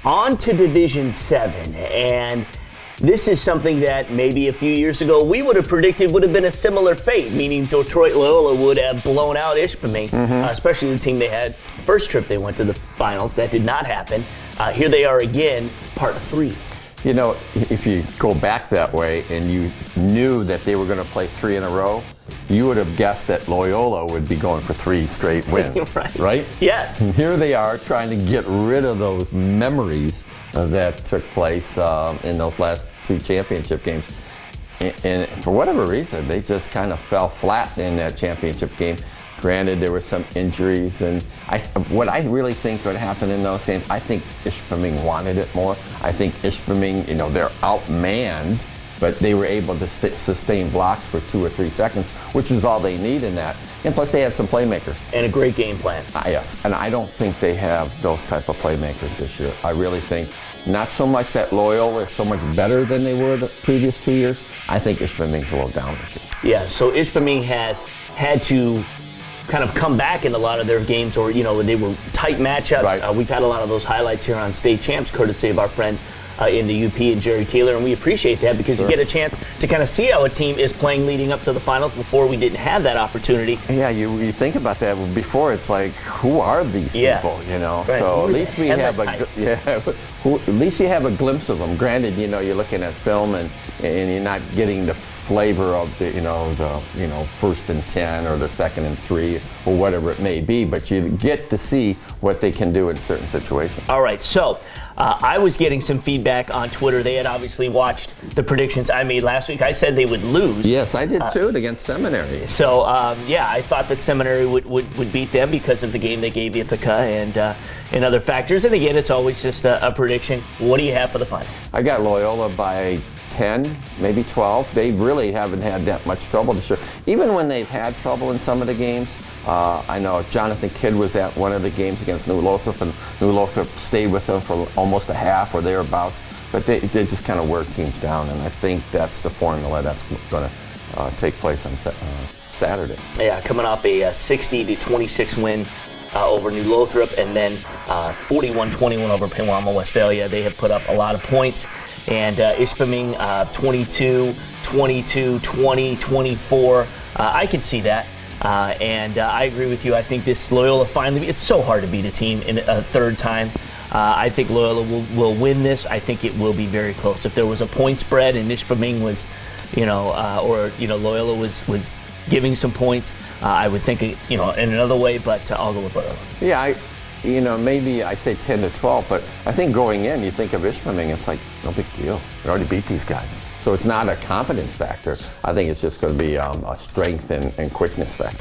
on to Division 7, and this is something that maybe a few years ago we would have predicted would have been a similar fate, meaning Detroit Loyola would have blown out Ishpeming, especially the team they had first trip they went to the finals. That did not happen. Here they are again, part 3. You know, if you go back that way and you knew that they were going to play 3 in a row, you would have guessed that Loyola would be going for 3 straight wins, right? Yes. And here they are trying to get rid of those memories that took place in those last 2 championship games. And for whatever reason, they just kind of fell flat in that championship game. Granted, there were some injuries, and what I really think would happen in those games, I think Ishpeming wanted it more. I think Ishpeming, they're outmanned, but they were able to sustain blocks for 2 or 3 seconds, which is all they need in that. And plus, they had some playmakers. And a great game plan. Yes, and I don't think they have those type of playmakers this year. I really think not so much that Loyola is so much better than they were the previous 2 years. I think Ishpeming's a little down this year. Yeah, so Ishpeming has had to kind of come back in a lot of their games, or they were tight matchups. Right. We've had a lot of those highlights here on State Champs, courtesy of our friends in the UP and Jerry Taylor, and we appreciate that because you get a chance to kind of see how a team is playing leading up to the finals. Before, we didn't have that opportunity. Yeah, you think about that. Before, it's like, who are these people? Right. So at least we have at least you have a glimpse of them. Granted, you're looking at film and you're not getting the flavor of the first and 10 or the second and 3 or whatever it may be, but you get to see what they can do in certain situations. All right, so I was getting some feedback on Twitter. They had obviously watched the predictions I made last week. I said they would lose. Yes, I did too, against Seminary. So, I thought that Seminary would beat them because of the game they gave Ithaca and other factors. And again, it's always just a prediction. What do you have for the final? I got Loyola by 10, maybe 12. They really haven't had that much trouble this year. Even when they've had trouble in some of the games, I know Jonathan Kidd was at one of the games against New Lothrop, and New Lothrop stayed with them for almost a half or thereabouts. But they just kind of wear teams down, and I think that's the formula that's going to take place on Saturday. Yeah, coming off a 60-26 win over New Lothrop, and then 41-21 over Pewamo, Westphalia. They have put up a lot of points. And Ishpeming 22, 22, 20, 24. I can see that. And I agree with you. I think this Loyola finally, it's so hard to beat a team in a third time. I think Loyola will win this. I think it will be very close. If there was a point spread and Ishpeming was, Loyola was giving some points, I would think, in another way, but I'll go with Loyola. Yeah, maybe I say 10 to 12, but I think going in, you think of Ishpeming, it's like, no big deal. We already beat these guys. So it's not a confidence factor. I think it's just going to be a strength and quickness factor.